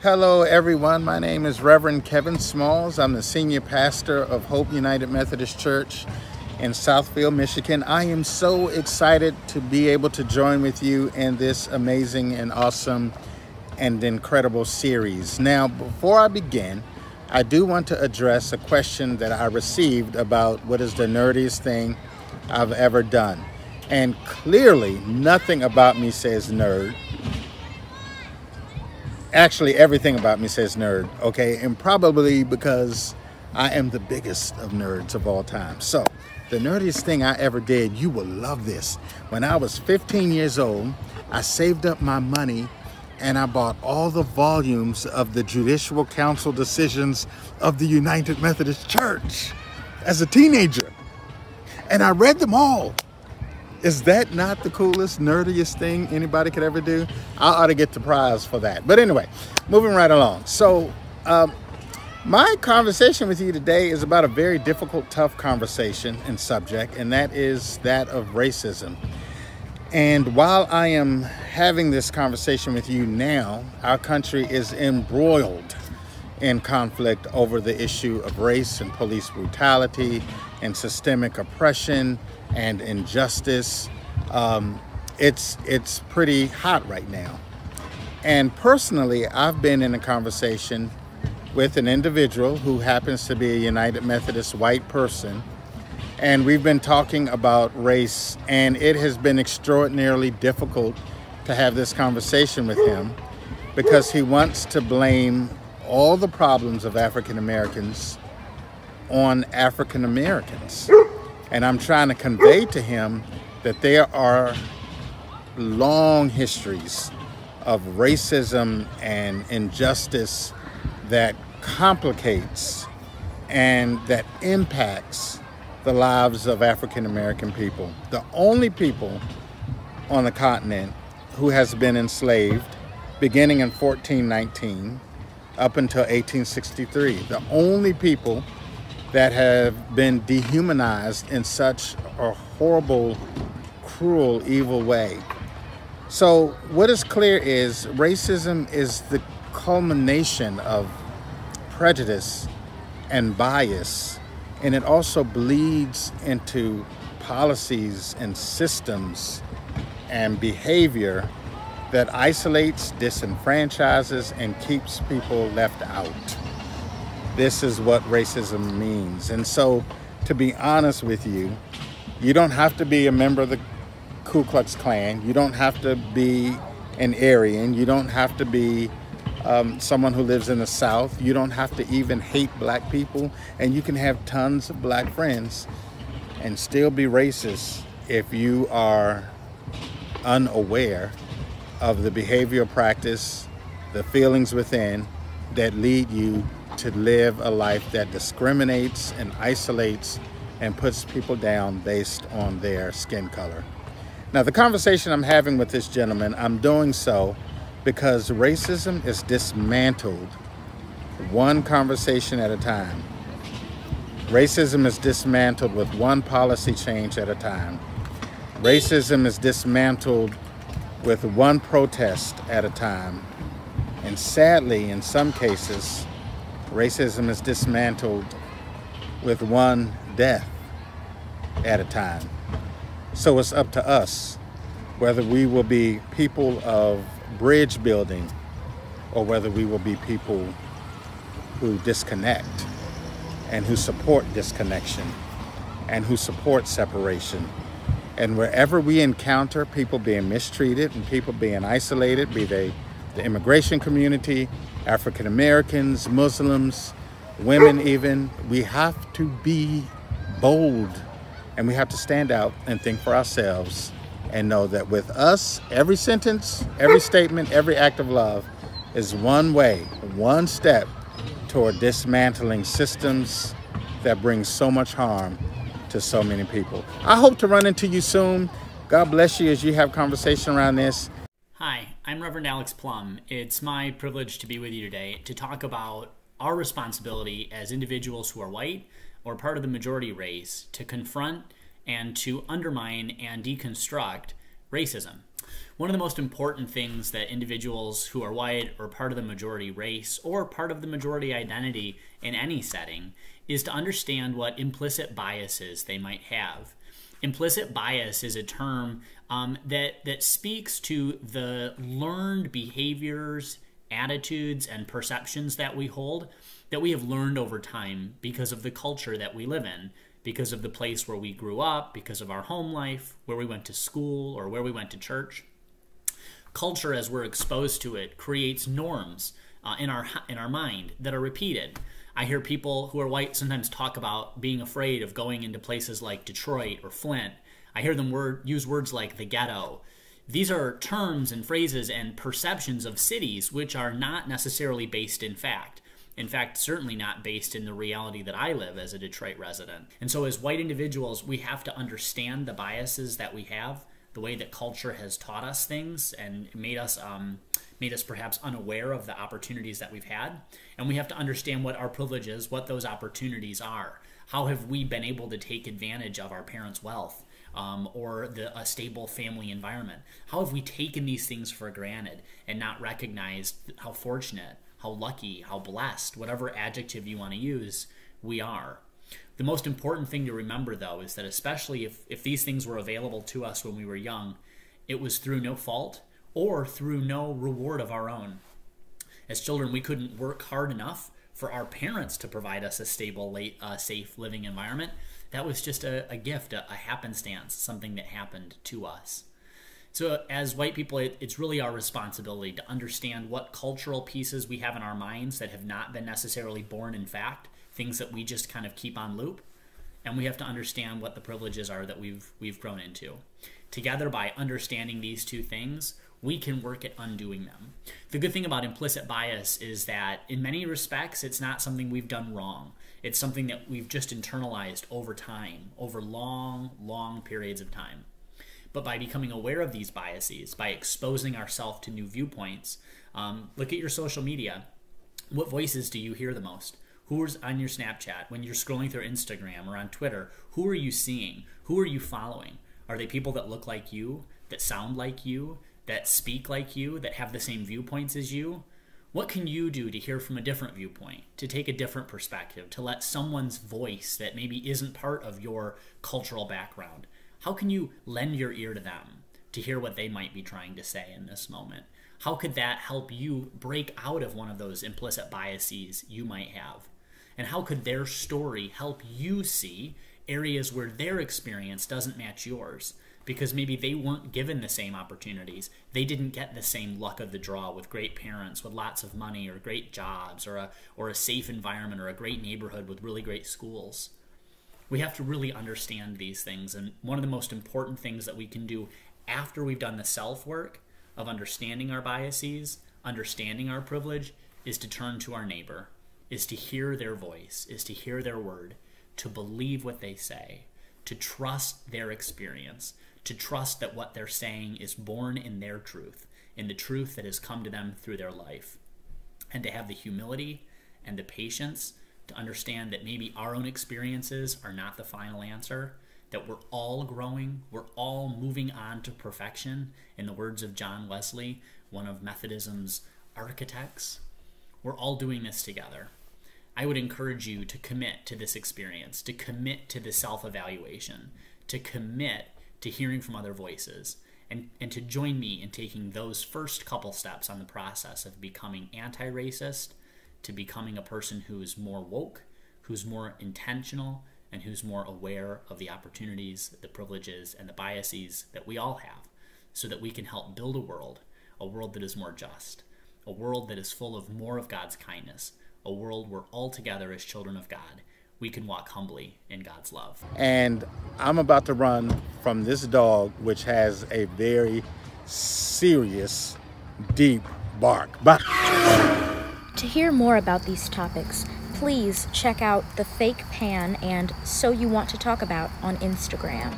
Hello everyone, my name is Reverend Kevin Smalls. I'm the senior pastor of Hope United Methodist Church in Southfield, Michigan. I am so excited to be able to join with you in this amazing and awesome and incredible series. Now, before I begin, I do want to address a question that I received about what is the nerdiest thing I've ever done. And clearly, nothing about me says nerd. Actually, everything about me says nerd, okay? And probably because I am the biggest of nerds of all time. So, the nerdiest thing I ever did, you will love this. When I was 15 years old, I saved up my money and I bought all the volumes of the Judicial Council decisions of the United Methodist Church as a teenager. And I read them all. Is that not the coolest, nerdiest thing anybody could ever do? I ought to get the prize for that. But anyway, moving right along. So my conversation with you today is about a very difficult, tough conversation and subject, and that is that of racism. And while I am having this conversation with you now, our country is embroiled in conflict over the issue of race and police brutality and systemic oppression and injustice. It's pretty hot right now. And personally, I've been in a conversation with an individual who happens to be a United Methodist white person, and we've been talking about race, and it has been extraordinarily difficult to have this conversation with him because he wants to blame all the problems of African Americans on African Americans. And I'm trying to convey to him that there are long histories of racism and injustice that complicates and that impacts the lives of African American people. The only people on the continent who has been enslaved beginning in 1419 up until 1863. The only people that have been dehumanized in such a horrible, cruel, evil way. So what is clear is racism is the culmination of prejudice and bias, and it also bleeds into policies and systems and behavior that isolates, disenfranchises, and keeps people left out. This is what racism means. And so, to be honest with you, you don't have to be a member of the Ku Klux Klan. You don't have to be an Aryan. You don't have to be someone who lives in the South. You don't have to even hate black people. And you can have tons of black friends and still be racist if you are unaware of the behavioral practice, the feelings within that lead you to live a life that discriminates and isolates and puts people down based on their skin color. Now, the conversation I'm having with this gentleman, I'm doing so because racism is dismantled one conversation at a time. Racism is dismantled with one policy change at a time. Racism is dismantled with one protest at a time. And sadly, in some cases, racism is dismantled with one death at a time. So it's up to us whether we will be people of bridge building or whether we will be people who disconnect and who support disconnection and who support separation. And wherever we encounter people being mistreated and people being isolated, be they the immigration community, African Americans, Muslims, women even, we have to be bold and we have to stand out and think for ourselves and know that with us, every sentence, every statement, every act of love is one way, one step toward dismantling systems that bring so much harm to so many people. I hope to run into you soon. God bless you as you have conversation around this. Hi, I'm Reverend Alex Plum. It's my privilege to be with you today to talk about our responsibility as individuals who are white or part of the majority race to confront and to undermine and deconstruct racism. One of the most important things that individuals who are white or part of the majority race or part of the majority identity in any setting is to understand what implicit biases they might have. Implicit bias is a term that speaks to the learned behaviors, attitudes, and perceptions that we hold that we have learned over time because of the culture that we live in, because of the place where we grew up, because of our home life, where we went to school, or where we went to church. Culture, as we're exposed to it, creates norms in our mind that are repeated. I hear people who are white sometimes talk about being afraid of going into places like Detroit or Flint. I hear them use words like the ghetto. These are terms and phrases and perceptions of cities which are not necessarily based in fact. In fact, certainly not based in the reality that I live as a Detroit resident. And so as white individuals, we have to understand the biases that we have, the way that culture has taught us things and made us perhaps unaware of the opportunities that we've had. And we have to understand what our privileges, what those opportunities are. How have we been able to take advantage of our parents' wealth or a stable family environment? How have we taken these things for granted and not recognized how fortunate, how lucky, how blessed, whatever adjective you want to use, we are? The most important thing to remember, though, is that especially if these things were available to us when we were young, it was through no fault or through no reward of our own. As children, we couldn't work hard enough for our parents to provide us a stable, safe living environment. That was just a gift, a happenstance, something that happened to us. So as white people, it's really our responsibility to understand what cultural pieces we have in our minds that have not been necessarily born in fact, things that we just kind of keep on loop. And we have to understand what the privileges are that we've grown into. Together, by understanding these two things, we can work at undoing them. The good thing about implicit bias is that in many respects, it's not something we've done wrong. It's something that we've just internalized over time, over long, long periods of time. But by becoming aware of these biases, by exposing ourselves to new viewpoints, look at your social media. What voices do you hear the most? Who's on your Snapchat? When you're scrolling through Instagram or on Twitter, who are you seeing? Who are you following? Are they people that look like you, that sound like you, that speak like you, that have the same viewpoints as you? What can you do to hear from a different viewpoint, to take a different perspective, to let someone's voice that maybe isn't part of your cultural background? How can you lend your ear to them to hear what they might be trying to say in this moment? How could that help you break out of one of those implicit biases you might have? And how could their story help you see areas where their experience doesn't match yours? Because maybe they weren't given the same opportunities. They didn't get the same luck of the draw with great parents, with lots of money, or great jobs, or a safe environment, or a great neighborhood with really great schools. We have to really understand these things. And one of the most important things that we can do after we've done the self-work of understanding our biases, understanding our privilege, is to turn to our neighbor, is to hear their voice, is to hear their word, to believe what they say, to trust their experience, to trust that what they're saying is born in their truth, in the truth that has come to them through their life, and to have the humility and the patience to understand that maybe our own experiences are not the final answer, that we're all growing, we're all moving on to perfection. In the words of John Wesley, one of Methodism's architects, we're all doing this together. I would encourage you to commit to this experience, to commit to the self-evaluation, to commit to hearing from other voices, and to join me in taking those first couple steps on the process of becoming anti-racist, to becoming a person who's more woke, who's more intentional, and who's more aware of the opportunities, the privileges, and the biases that we all have, so that we can help build a world that is more just, a world that is full of more of God's kindness, a world where all together as children of God, we can walk humbly in God's love. And I'm about to run from this dog, which has a very serious, deep bark. To hear more about these topics, please check out The Fake Pan and So You Want to Talk About on Instagram.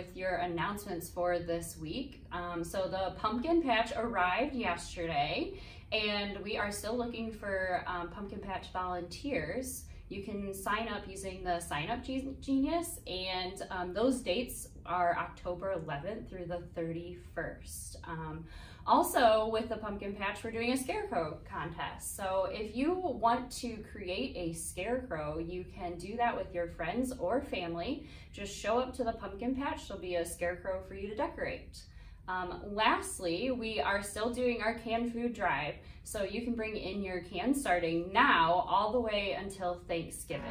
with your announcements for this week. So the pumpkin patch arrived yesterday, and we are still looking for pumpkin patch volunteers. You can sign up using the Sign Up Genius, and those dates are October 11th through the 31st. Also, with the pumpkin patch, we're doing a Scarecrow Contest. So if you want to create a scarecrow, you can do that with your friends or family. Just show up to the pumpkin patch. There'll be a scarecrow for you to decorate. Lastly, we are still doing our canned food drive, so you can bring in your cans starting now all the way until Thanksgiving.